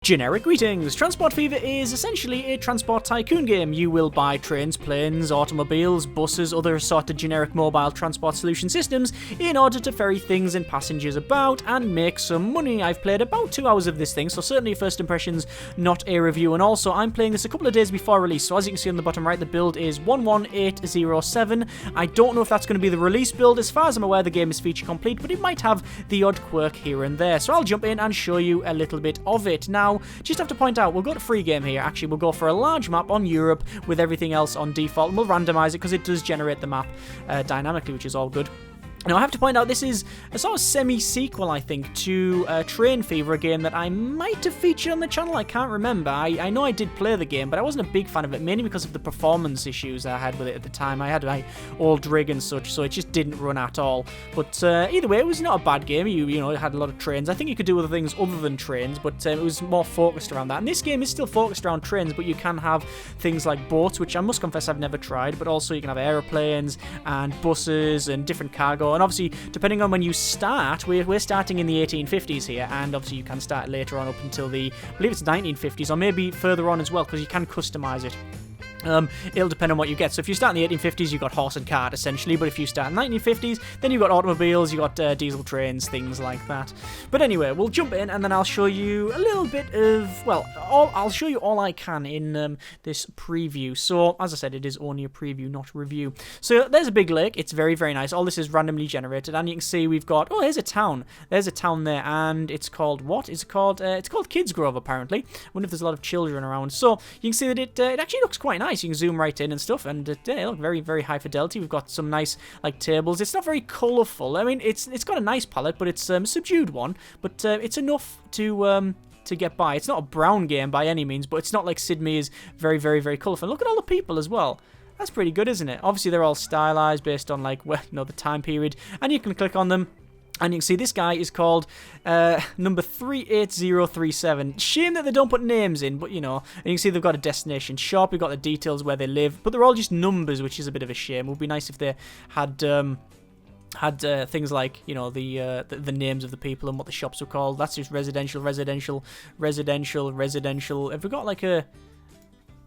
Generic greetings! Transport Fever is essentially a transport tycoon game. You will buy trains, planes, automobiles, buses, other assorted generic mobile transport solution systems in order to ferry things and passengers about and make some money. I've played about 2 hours of this thing, so certainly first impressions, not a review. And also, I'm playing this a couple of days before release, so as you can see on the bottom right, the build is 11807. I don't know if that's going to be the release build. As far as I'm aware, the game is feature complete, but it might have the odd quirk here and there. So I'll jump in and show you a little bit of it. Now, just have to point out, we'll go to free game here. Actually, we'll go for a large map on Europe with everything else on default, and we'll randomize it because it does generate the map dynamically, which is all good. Now, I have to point out, this is a sort of semi-sequel, I think, to Train Fever, a game that I might have featured on the channel. I can't remember. I know I did play the game, but I wasn't a big fan of it, mainly because of the performance issues I had with it at the time. I had my old rig and such, so it just didn't run at all. But either way, it was not a bad game. You know, it had a lot of trains. I think you could do other things other than trains, but it was more focused around that. And this game is still focused around trains, but you can have things like boats, which I must confess I've never tried, but also you can have aeroplanes and buses and different cargo. And obviously, depending on when you start, we're starting in the 1850s here, and obviously you can start later on up until the, I believe it's 1950s, or maybe further on as well, because you can customize it. It'll depend on what you get. So if you start in the 1850s, you've got horse and cart, essentially. But if you start in the 1950s, then you've got automobiles, you've got diesel trains, things like that. But anyway, we'll jump in, and then I'll show you a little bit of, well, I'll show you all I can in this preview. So, as I said, it is only a preview, not a review. So there's a big lake. It's very, very nice. All this is randomly generated, and you can see we've got, oh, here's a town. There's a town there, and it's called, what is it called? It's called Kids Grove, apparently. I wonder if there's a lot of children around. So you can see that it actually looks quite nice. You can zoom right in and stuff, and they look very, very high fidelity. We've got some nice like tables. It's not very colourful. I mean, it's got a nice palette, but it's a subdued one. But it's enough to get by. It's not a brown game by any means, but it's not like Sid Meier's very, very, very colourful. Look at all the people as well. That's pretty good, isn't it? Obviously, they're all stylized based on like, well, you know, the time period, and you can click on them. And you can see this guy is called number 38037. Shame that they don't put names in, but you know. And you can see they've got a destination shop. We've got the details where they live, but they're all just numbers, which is a bit of a shame. It would be nice if they had things like, you know, the names of the people and what the shops were called. That's just residential. Have we got like a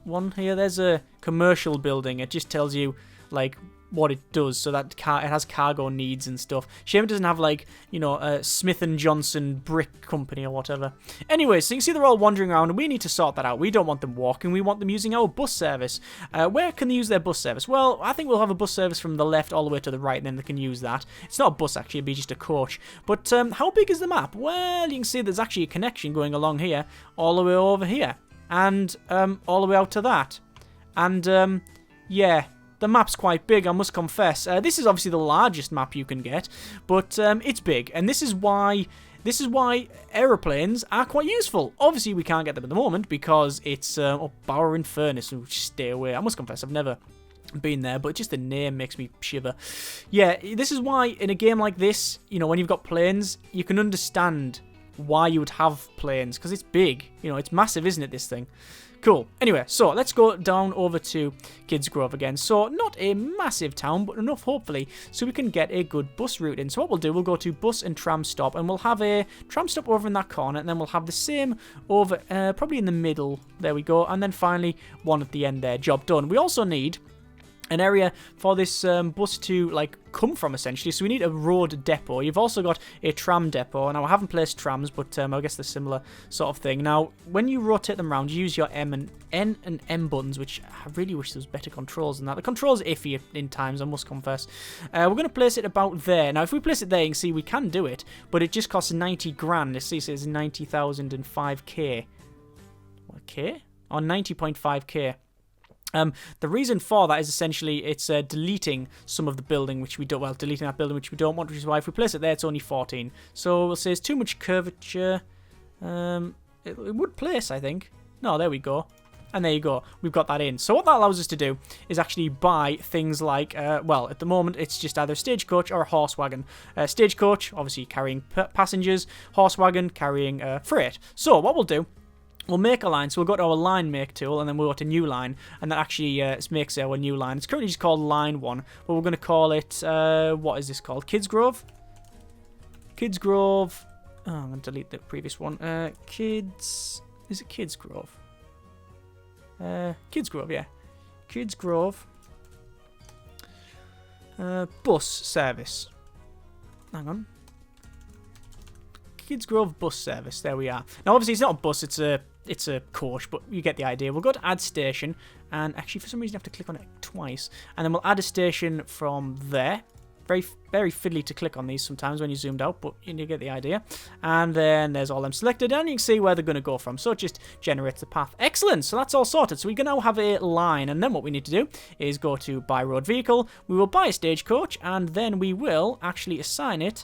one here? There's a commercial building. It just tells you like what it does, so that it has cargo needs and stuff. Shame it doesn't have like, you know, Smith & Johnson Brick Company or whatever. Anyway, so you can see they're all wandering around, and we need to sort that out. We don't want them walking, we want them using our bus service. Where can they use their bus service? Well, I think we'll have a bus service from the left all the way to the right, and then they can use that. It's not a bus, actually, it'd be just a coach. But how big is the map? Well, you can see there's actually a connection going along here, all the way over here, and all the way out to that. And, yeah, the map's quite big, I must confess. This is obviously the largest map you can get, but it's big, and this is why aeroplanes are quite useful. Obviously, we can't get them at the moment because it's Bower and Furnace, so stay away. I must confess, I've never been there, but just the name makes me shiver. Yeah, this is why in a game like this, you know, when you've got planes, you can understand why you would have planes, because it's big. You know, it's massive, isn't it, this thing? Cool. Anyway, so let's go down over to Kids Grove again. So not a massive town, but enough, hopefully, so we can get a good bus route in. So what we'll do, we'll go to bus and tram stop, and we'll have a tram stop over in that corner, and then we'll have the same over, probably in the middle. There we go. And then finally, one at the end there. Job done. We also need an area for this bus to like come from, essentially. So we need a road depot. You've also got a tram depot. Now I haven't placed trams, but I guess they're similar sort of thing. Now when you rotate them around, you use your N and M buttons, which I really wish there was better controls than that. The controls are iffy in times, I must confess. We're going to place it about there. Now if we place it there, you can see we can do it, but it just costs 90 grand. Let's see, it says 90,005k. What K? Or 90.5k. The reason for that is essentially it's deleting some of the building which we don't, well, deleting that building which we don't want, which is why if we place it there, it's only 14. So we'll say it's too much curvature. It would place, I think. No, there we go. And there you go. We've got that in. So what that allows us to do is actually buy things like, well, at the moment, it's just either stagecoach or a horse wagon. Stagecoach, obviously carrying passengers. Horse wagon, carrying freight. So what we'll do, we'll make a line, so we'll go to our line make tool, and then we'll go to new line, and that actually makes our new line. It's currently just called line 1, but we're going to call it, what is this called? Kids Grove? Kids Grove, oh, I'm going to delete the previous one. Kids Is it Kids Grove? Kids Grove, yeah. Kids Grove. Bus service. Hang on. Kids Grove bus service. There we are. Now, obviously, it's not a bus. It's a coach, but you get the idea. We'll go to add station, and actually, for some reason, you have to click on it twice, and then we'll add a station from there. Very, very fiddly to click on these sometimes when you zoomed out, but you get the idea. And then there's all them selected, and you can see where they're going to go from. So it just generates the path. Excellent. So that's all sorted. So we can now have a line, and then what we need to do is go to buy road vehicle. We will buy a stagecoach, and then we will actually assign it.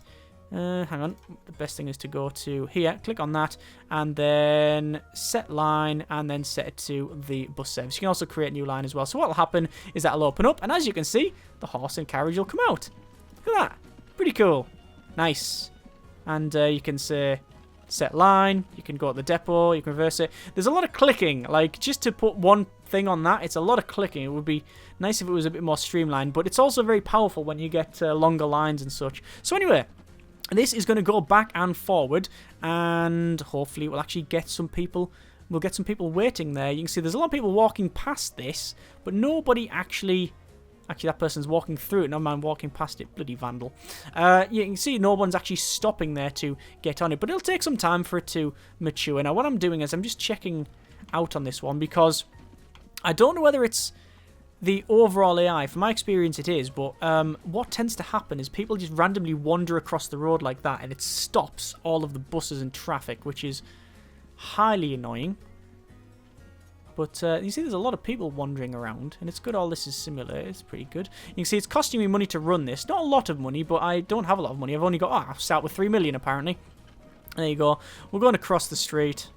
Hang on, the best thing is to go to here, click on that, and then set line, and then set it to the bus service. You can also create a new line as well. So what will happen is that will open up, and as you can see, the horse and carriage will come out. Look at that. Pretty cool. Nice. And you can say set line, you can go to the depot, you can reverse it. There's a lot of clicking, like just to put one thing on that, it's a lot of clicking. It would be nice if it was a bit more streamlined, but it's also very powerful when you get longer lines and such. So anyway, this is going to go back and forward, and hopefully we'll actually get some people. We'll get some people waiting there. You can see there's a lot of people walking past this, but nobody actually. Actually, that person's walking through it. No man walking past it. Bloody vandal. You can see no one's actually stopping there to get on it, but it'll take some time for it to mature. Now, what I'm doing is I'm just checking out on this one because I don't know whether it's the overall AI. From my experience, it is, but what tends to happen is people just randomly wander across the road like that, and it stops all of the buses and traffic, which is highly annoying. But you see there's a lot of people wandering around, and it's good all this is similar. It's pretty good. You can see it's costing me money to run this. Not a lot of money, but I don't have a lot of money. I've only got, I'll start with 3 million apparently. There you go. We're going across the street.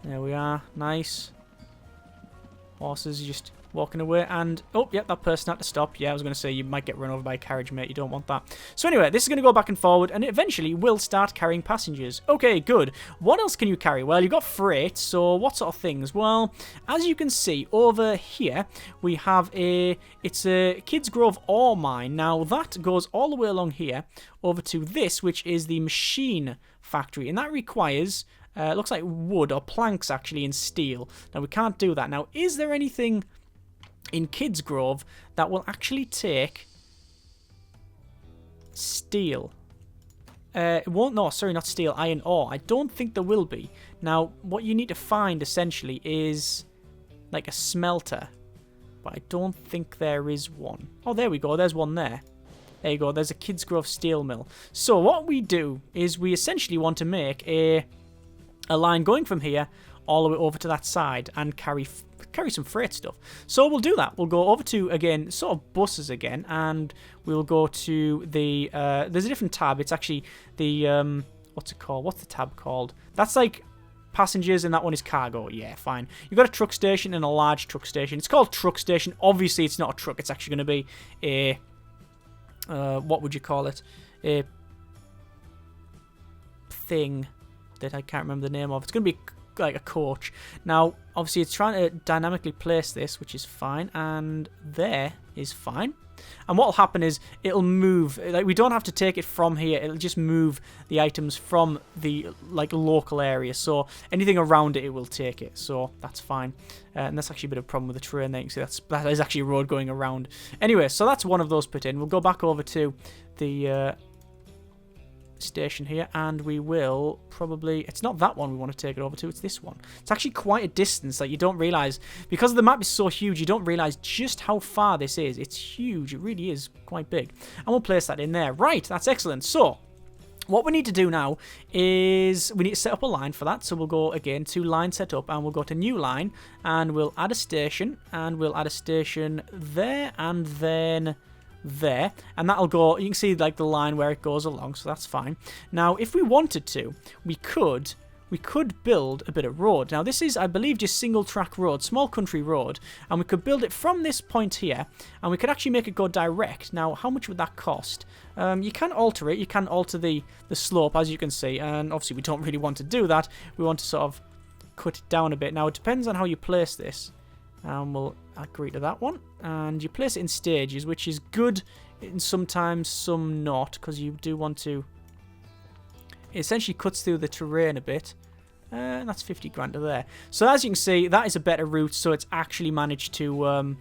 There we are. Nice. Horses just walking away, and oh yep, that person had to stop. Yeah, I was going to say you might get run over by a carriage, mate. You don't want that. So anyway, this is going to go back and forward, and it eventually will start carrying passengers. Okay, good. What else can you carry? Well, you've got freight, so what sort of things? Well, as you can see over here, we have it's a Kids Grove ore mine. Now that goes all the way along here over to this, which is the machine factory, and that requires looks like wood or planks actually in steel. Now we can't do that. Now, is there anything in Kids Grove that will actually take steel? It won't. No, sorry, not steel. Iron ore. I don't think there will be. Now, what you need to find essentially is like a smelter, but I don't think there is one. Oh, there we go. There's one there. There you go. There's a Kids Grove steel mill. So what we do is we essentially want to make a line going from here all the way over to that side and carry some freight stuff. So we'll do that. We'll go over to, again, sort of buses again, and we'll go to the, there's a different tab. It's actually the, what's it called? What's the tab called? That's like passengers, and that one is cargo. Yeah, fine. You've got a truck station and a large truck station. It's called truck station. Obviously, it's not a truck. It's actually going to be a, what would you call it? A thing that I can't remember the name of. It's going to be like a coach. Now, obviously, it's trying to dynamically place this, which is fine, and there is fine. And what will happen is it'll move. Like, we don't have to take it from here. It'll just move the items from the like local area. So anything around it, it will take it. So that's fine. And that's actually a bit of a problem with the terrain there. You can see that is actually a road going around. Anyway, so that's one of those put in. We'll go back over to the station here, and we will probably, it's not that one we want to take it over to, it's this one. It's actually quite a distance that you don't realize, because the map is so huge, you don't realize just how far this is. It's huge. It really is quite big, and we'll place that in there. Right, that's excellent. So what we need to do now is we need to set up a line for that. So we'll go again to line setup, and we'll go to new line, and we'll add a station, and we'll add a station there, and then there, and that'll go. You can see like the line where it goes along, so that's fine. Now, if we wanted to, we could build a bit of road. Now, this is, I believe, just single track road, small country road, and we could build it from this point here, and we could actually make it go direct. Now, how much would that cost? You can alter it. You can alter the slope, as you can see, and obviously we don't really want to do that. We want to sort of cut it down a bit. Now, it depends on how you place this. And we'll agree to that one. And you place it in stages, which is good and sometimes some not, because you do want to... It essentially cuts through the terrain a bit. That's 50 grand to there. So as you can see, that is a better route. So it's actually managed to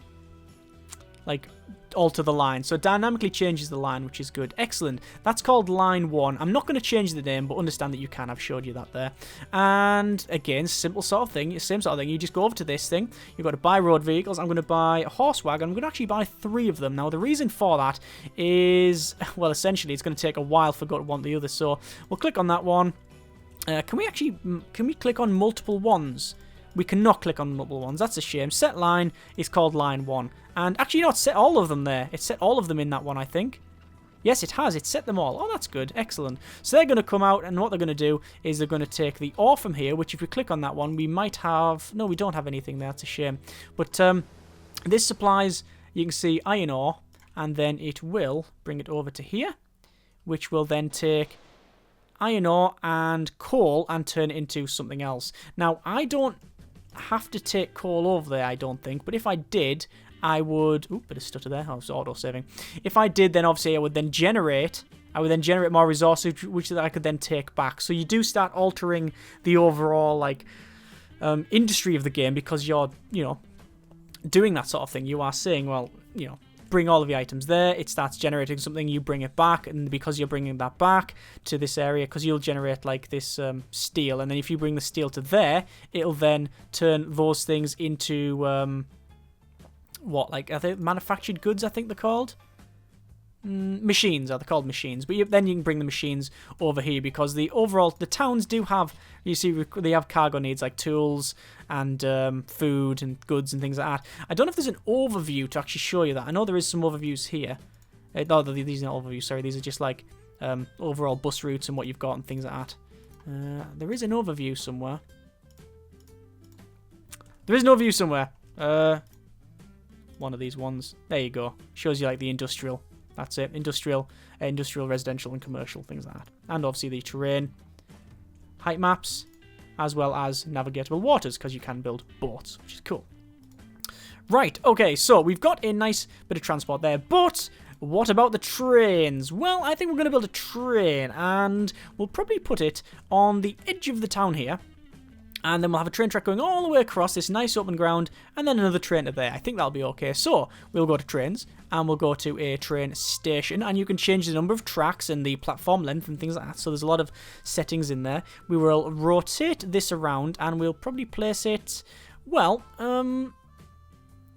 like alter the line. So it dynamically changes the line, which is good. Excellent. That's called line 1. I'm not going to change the name, but understand that you can. I've showed you that there. And again, simple sort of thing. Same sort of thing. You just go over to this thing. You've got to buy road vehicles. I'm going to buy a horse wagon. I'm going to actually buy 3 of them. Now, the reason for that is, well, essentially, it's going to take a while for God to want the other. So we'll click on that one. Can we click on multiple ones? We cannot click on multiple ones. That's a shame. Set line is called line 1. And actually, you know, it's set all of them there. It's set all of them in that one, I think. Yes, it has. It's set them all. Oh, that's good. Excellent. So they're going to come out, and what they're going to do is they're going to take the ore from here, which if we click on that one, we might have... No, we don't have anything there. That's a shame. But this supplies, you can see, iron ore, and then it will bring it over to here, which will then take iron ore and coal and turn it into something else. Now, I don't have to take coal over there, I don't think, but if I did, I would... Oop, bit of stutter there. I was auto-saving. If I did, then obviously I would then generate more resources, which I could then take back. So you do start altering the overall, like, industry of the game because you're, you know, doing that sort of thing. You are saying, well, you know, bring all of the items there, it starts generating something, you bring it back, and because you're bringing that back to this area, because you'll generate like this steel, and then if you bring the steel to there, it'll then turn those things into what, like, are they manufactured goods, I think they're called? Machines, they're called machines, but then you can bring the machines over here because the towns do have, you see, they have cargo needs like tools and food and goods and things like that. I don't know if there's an overview to actually show you that. I know there is some overviews here. No, these are not overviews, sorry, these are just like overall bus routes and what you've got and things like that. There is an overview somewhere. There is an overview somewhere. One of these ones. There you go. Shows you like the industrial. That's it. Industrial, residential, and commercial, things like that. And obviously the terrain, height maps, as well as navigatable waters, because you can build boats, which is cool. Right, okay, so we've got a nice bit of transport there, but what about the trains? Well, I think we're going to build a train, and we'll probably put it on the edge of the town here. And then we'll have a train track going all the way across this nice open ground, and then another train to there. I think that'll be okay. So, we'll go to trains, and we'll go to a train station, and you can change the number of tracks and the platform length and things like that. So there's a lot of settings in there. We will rotate this around, and we'll probably place it... Well,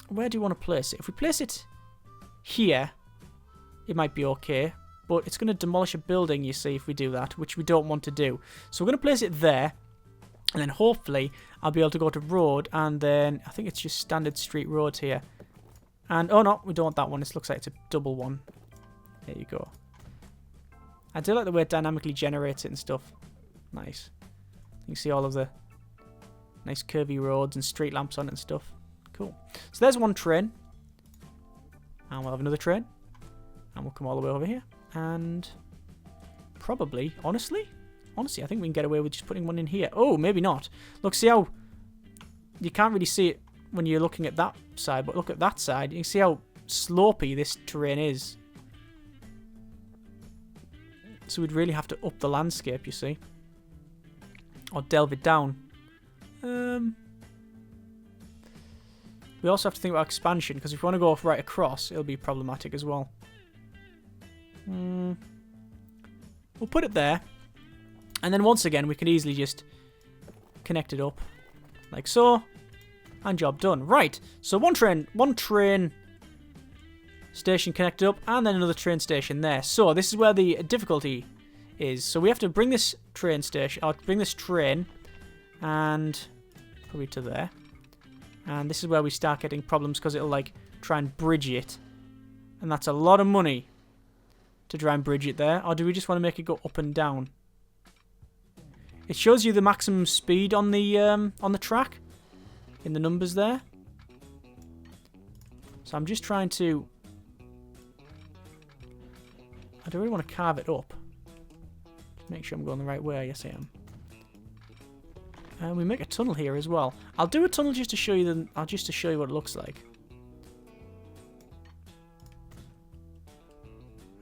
where do you want to place it? If we place it here, it might be okay. But it's going to demolish a building, you see, if we do that, which we don't want to do. So we're going to place it there. And then hopefully I'll be able to go to road, and then I think it's just standard street roads here. And, oh no, we don't want that one. It looks like it's a double one. There you go. I do like the way it dynamically generates it and stuff. Nice. You can see all of the nice curvy roads and street lamps on it and stuff. Cool. So there's one train. And we'll have another train. And we'll come all the way over here. And probably, honestly, I think we can get away with just putting one in here. Oh, maybe not. Look, see how... You can't really see it when you're looking at that side, but look at that side. You can see how slopey this terrain is. So we'd really have to up the landscape, you see. Or delve it down. We also have to think about expansion, because if we want to go right across, it'll be problematic as well. We'll put it there. And then once again, we can easily just connect it up. Like so. And job done. Right. So one train station connected up, and then another train station there. So this is where the difficulty is. So we have to bring this train station, or bring this train, and probably to there. And this is where we start getting problems, because it'll like try and bridge it. And that's a lot of money to try and bridge it there. Or do we just want to make it go up and down? It shows you the maximum speed on the track in the numbers there. So I'm just trying to... I don't really want to carve it up. Just make sure I'm going the right way. Yes, I am. And we make a tunnel here as well. I'll do a tunnel just to show you what it looks like.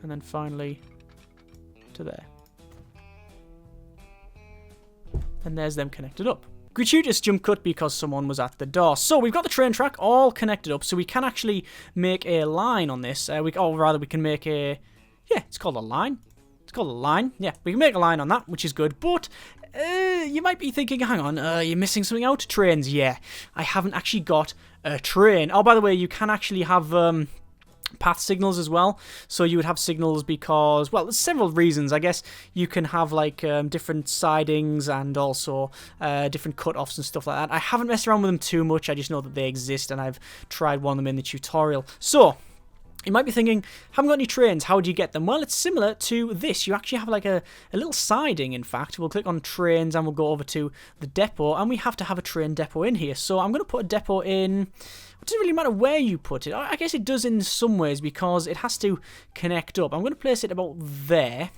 And then finally to there. And there's them connected up. Gratuitous jump cut because someone was at the door. So we've got the train track all connected up, so we can actually make a line on this. We can make a... Yeah, it's called a line. It's called a line. Yeah, we can make a line on that, which is good. But you might be thinking, hang on, you're missing something out. Trains, yeah. I haven't actually got a train. Oh, by the way, you can actually have... path signals as well. So you would have signals because, well, there's several reasons. I guess you can have like different sidings and also different cut-offs and stuff like that. I haven't messed around with them too much. I just know that they exist and I've tried one of them in the tutorial. So you might be thinking, haven't got any trains, how do you get them? Well, it's similar to this. You actually have like a little siding, in fact. We'll click on trains and we'll go over to the depot, and we have to have a train depot in here. So I'm going to put a depot in. It doesn't really matter where you put it. I guess it does in some ways because it has to connect up. I'm going to place it about there.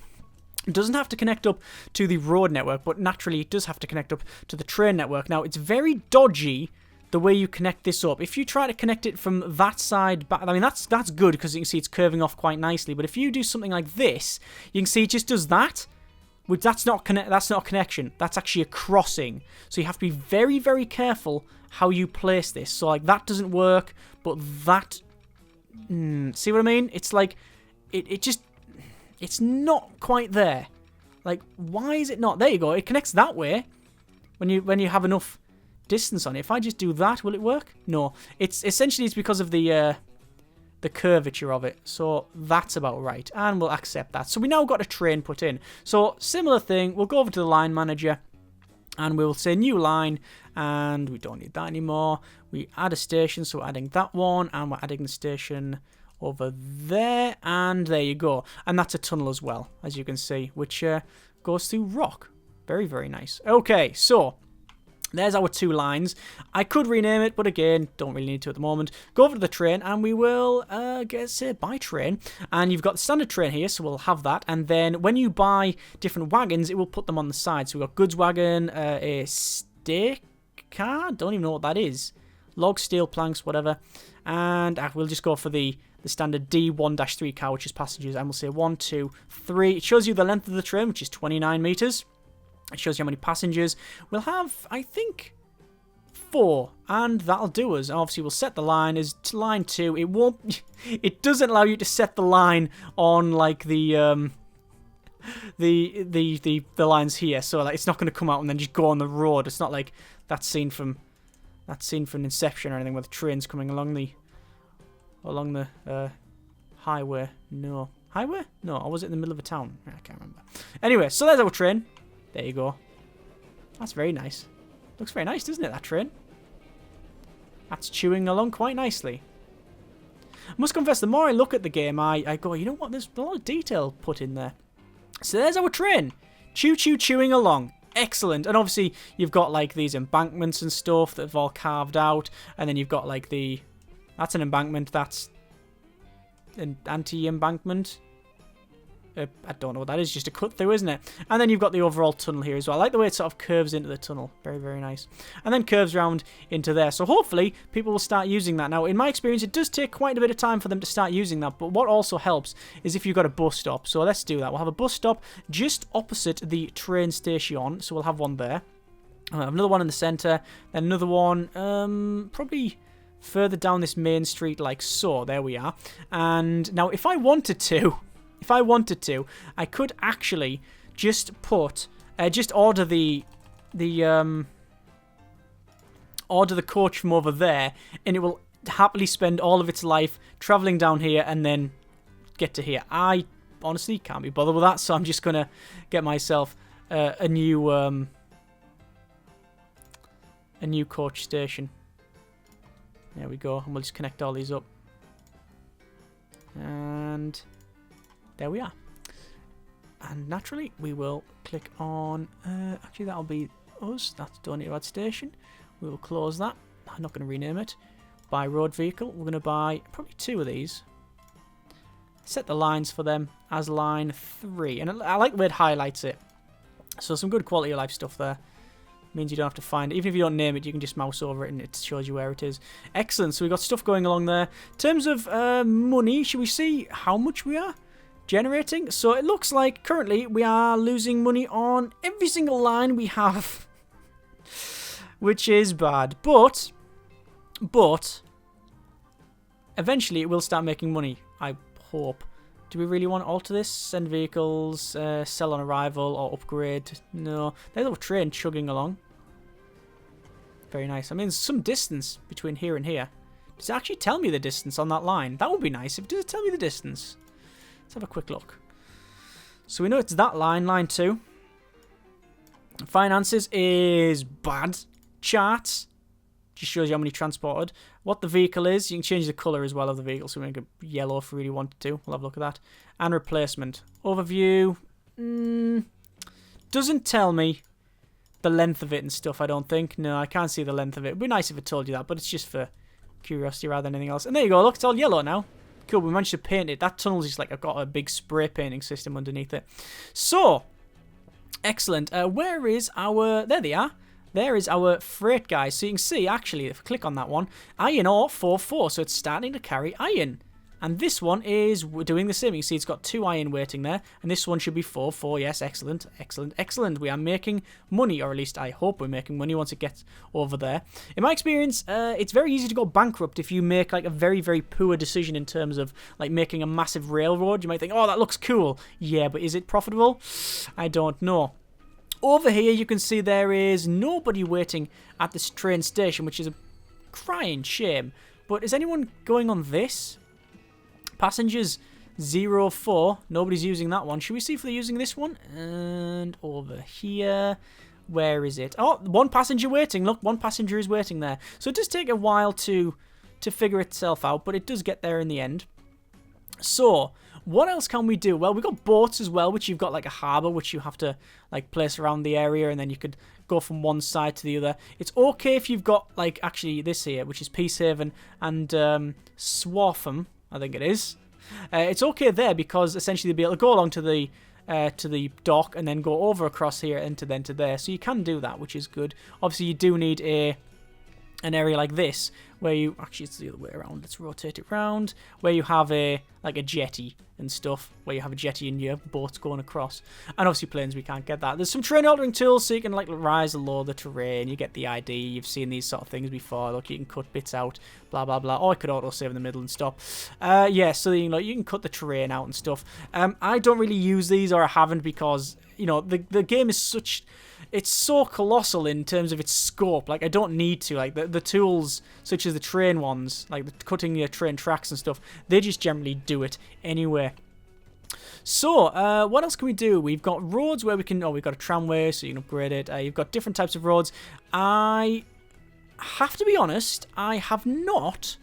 It doesn't have to connect up to the road network, but naturally it does have to connect up to the train network. Now, it's very dodgy the way you connect this up. If you try to connect it from that side back, I mean, that's good because you can see it's curving off quite nicely. But if you do something like this, you can see it just does that. Which that's not a connection. That's actually a crossing. So you have to be very, very careful how you place this. So like that doesn't work, but that... see what I mean? It's like... It's not quite there. Like, why is it not? There you go. It connects that way when you have enough distance on it. If I just do that, will it work? No. It's because of the curvature of it. So that's about right. And we'll accept that. So we now got a train put in. So similar thing. We'll go over to the line manager and we'll say new line. And we don't need that anymore. We add a station. So we're adding that one. And we're adding the station over there. And there you go. And that's a tunnel as well, as you can see, which goes through rock. Very, very nice. Okay, so... there's our two lines. I could rename it, but again, don't really need to at the moment. Go over to the train, and we will buy train. And you've got the standard train here, so we'll have that. And then when you buy different wagons, it will put them on the side. So we've got goods wagon, a stake car. Don't even know what that is. Log, steel, planks, whatever. And we'll just go for the standard D1-3 car, which is passengers. And we'll say 1, 2, 3. It shows you the length of the train, which is 29 meters. It shows you how many passengers. We'll have, I think, 4, and that'll do us. Obviously, we'll set the line as line 2. It won't. It doesn't allow you to set the line on like the lines here. So like, it's not going to come out and then just go on the road. It's not like that scene from Inception or anything where the train's coming along the highway. No, highway? No, or was it in the middle of a town? I can't remember. Anyway, so there's our train. There you go. That's very nice. Looks very nice, doesn't it, that train? That's chewing along quite nicely. I must confess, the more I look at the game, I go, you know what, there's a lot of detail put in there. So there's our train. Chewing along. Excellent. And obviously, you've got like these embankments and stuff that have all carved out. And then you've got like that's an embankment. That's an anti-embankment. I don't know what that is, just a cut through, isn't it? And then you've got the overall tunnel here as well. I like the way it sort of curves into the tunnel. Very, very nice. And then curves around into there. So hopefully people will start using that. Now, in my experience, it does take quite a bit of time for them to start using that. But what also helps is if you've got a bus stop. So let's do that. We'll have a bus stop just opposite the train station. So we'll have one there. We'll have another one in the centre. Then another one probably further down this main street like so. There we are. And now if I wanted to... I could actually just order the coach from over there, and it will happily spend all of its life traveling down here and then get to here. I honestly can't be bothered with that, so I'm just gonna get myself a new coach station. There we go, and we'll just connect all these up. And there we are. And naturally, we will click on... actually, that'll be us. That's donate to add station. We will close that. I'm not going to rename it. Buy road vehicle. We're going to buy probably 2 of these. Set the lines for them as line 3. And I like the way it highlights it. So some good quality of life stuff there. Means you don't have to find it. Even if you don't name it, you can just mouse over it and it shows you where it is. Excellent. So we've got stuff going along there. In terms of money, should we see how much we are generating? So it looks like currently we are losing money on every single line we have which is bad. But eventually it will start making money, I hope. Do we really want to alter this? Send vehicles, sell on arrival, or upgrade? No. There's a little train chugging along. Very nice. I mean, there's some distance between here and here. Does it actually tell me the distance on that line? That would be nice if it does tell me the distance. Let's have a quick look. So we know it's that line, line 2. Finances is bad. Charts just shows you how many transported. What the vehicle is, you can change the colour as well of the vehicle, so we make it yellow if we really wanted to. We'll have a look at that. And replacement. Overview. Doesn't tell me the length of it and stuff, I don't think. No, I can't see the length of it. It'd be nice if it told you that, but it's just for curiosity rather than anything else. And there you go, look, it's all yellow now. Cool, we managed to paint it. That tunnel's just like, I've got a big spray painting system underneath it. So, excellent. Where is our... There they are. There is our freight, guys. So you can see, actually, if I click on that one, iron ore 4-4. So it's starting to carry iron. And this one is doing the same. You can see it's got 2 iron waiting there. And this one should be 4-4. Yes, excellent, excellent, excellent. We are making money, or at least I hope we're making money once it gets over there. In my experience, it's very easy to go bankrupt if you make like a very, very poor decision in terms of like making a massive railroad. You might think, oh, that looks cool. Yeah, but is it profitable? I don't know. Over here, you can see there is nobody waiting at this train station, which is a crying shame. But is anyone going on this? Passengers 04. Nobody's using that one. Should we see if they're using this one? And over here, where is it? Oh, 1 passenger waiting. Look, 1 passenger is waiting there. So it does take a while to figure itself out, but it does get there in the end. So, what else can we do? Well, we've got boats as well, which you've got like a harbour, which you have to like place around the area, and then you could go from one side to the other. It's okay if you've got like actually this here, which is Peacehaven and Swartham, I think it is. It's okay there because essentially they'll be able to go along to the dock and then go over across here and then to there. So you can do that, which is good. Obviously, you do need an area like this where you actually it's the other way around. Let's rotate it round where you have like a jetty and stuff, where you have a jetty and your boats going across. And obviously planes, we can't get that. There's some terrain altering tools so you can like rise and lower the terrain. You get the ID. You've seen these sort of things before. Look, you can cut bits out, blah blah blah. Or I could auto save in the middle and stop. Yeah, so you know you can cut the terrain out and stuff. I don't really use these, or I haven't, because you know the game is such. It's so colossal in terms of its scope. Like, I don't need to. Like, the tools, such as the train ones, like the cutting your train tracks and stuff, they just generally do it anyway. So, what else can we do? We've got roads where we can... Oh, we've got a tramway, so you can upgrade it. You've got different types of roads. I have to be honest, I have not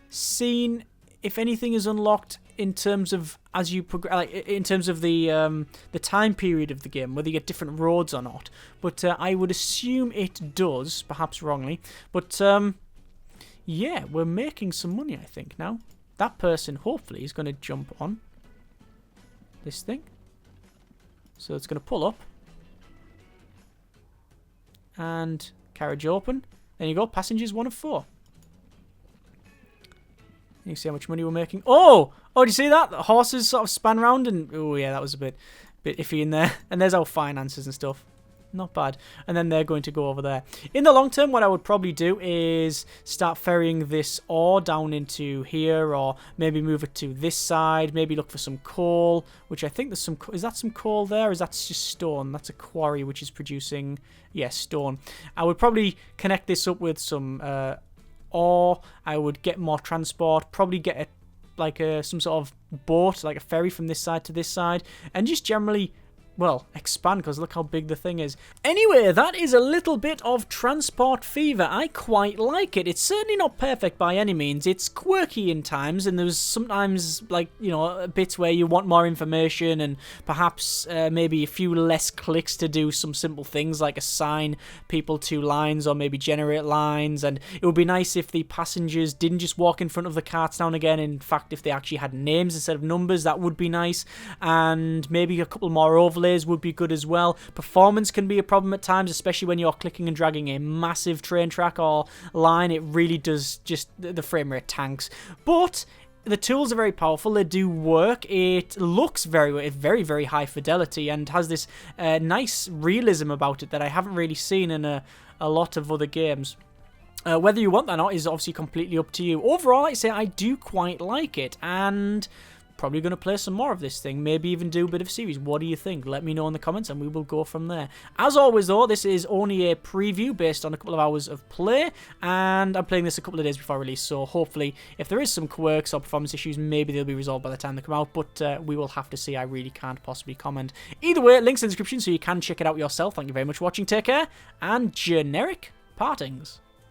seen if anything is unlocked in terms of as you progress, like in terms of the time period of the game, whether you get different roads or not. But I would assume it does, perhaps wrongly. But yeah, we're making some money, I think, now. That person, hopefully, is going to jump on this thing. So it's going to pull up. And carriage open. There you go, passengers 1 of 4. You can see how much money we're making. Oh! Oh, do you see that? The horses sort of span round and... Oh, yeah, that was a bit iffy in there. And there's our finances and stuff. Not bad. And then they're going to go over there. In the long term, what I would probably do is start ferrying this ore down into here, or maybe move it to this side. Maybe look for some coal, which I think there's some... Is that some coal there, or is that just stone? That's a quarry which is producing... Yeah, stone. I would probably connect this up with some... or I would get more transport, probably get some sort of boat, like a ferry from this side to this side, and just generally, well, expand, because look how big the thing is. Anyway, that is a little bit of Transport Fever. I quite like it. It's certainly not perfect by any means. It's quirky in times, and there's sometimes, like, you know, bits where you want more information and perhaps maybe a few less clicks to do some simple things like assign people to lines or maybe generate lines. And it would be nice if the passengers didn't just walk in front of the carts now and again. In fact, if they actually had names instead of numbers, that would be nice. And maybe a couple more overlays would be good as well. Performance can be a problem at times, especially when you're clicking and dragging a massive train track or line. It really does just... the frame rate tanks. But the tools are very powerful. They do work. It looks very, very high fidelity and has this nice realism about it that I haven't really seen in a a lot of other games. Whether you want that or not is obviously completely up to you. Overall, like I say, I do quite like it, and probably going to play some more of this thing, maybe even do a bit of series. What do you think? Let me know in the comments and we will go from there. As always though, this is only a preview based on a couple of hours of play, and I'm playing this a couple of days before release, so hopefully if there is some quirks or performance issues, maybe they'll be resolved by the time they come out, but we will have to see. I really can't possibly comment. Either way, links in the description so you can check it out yourself. Thank you very much for watching, take care, and generic partings.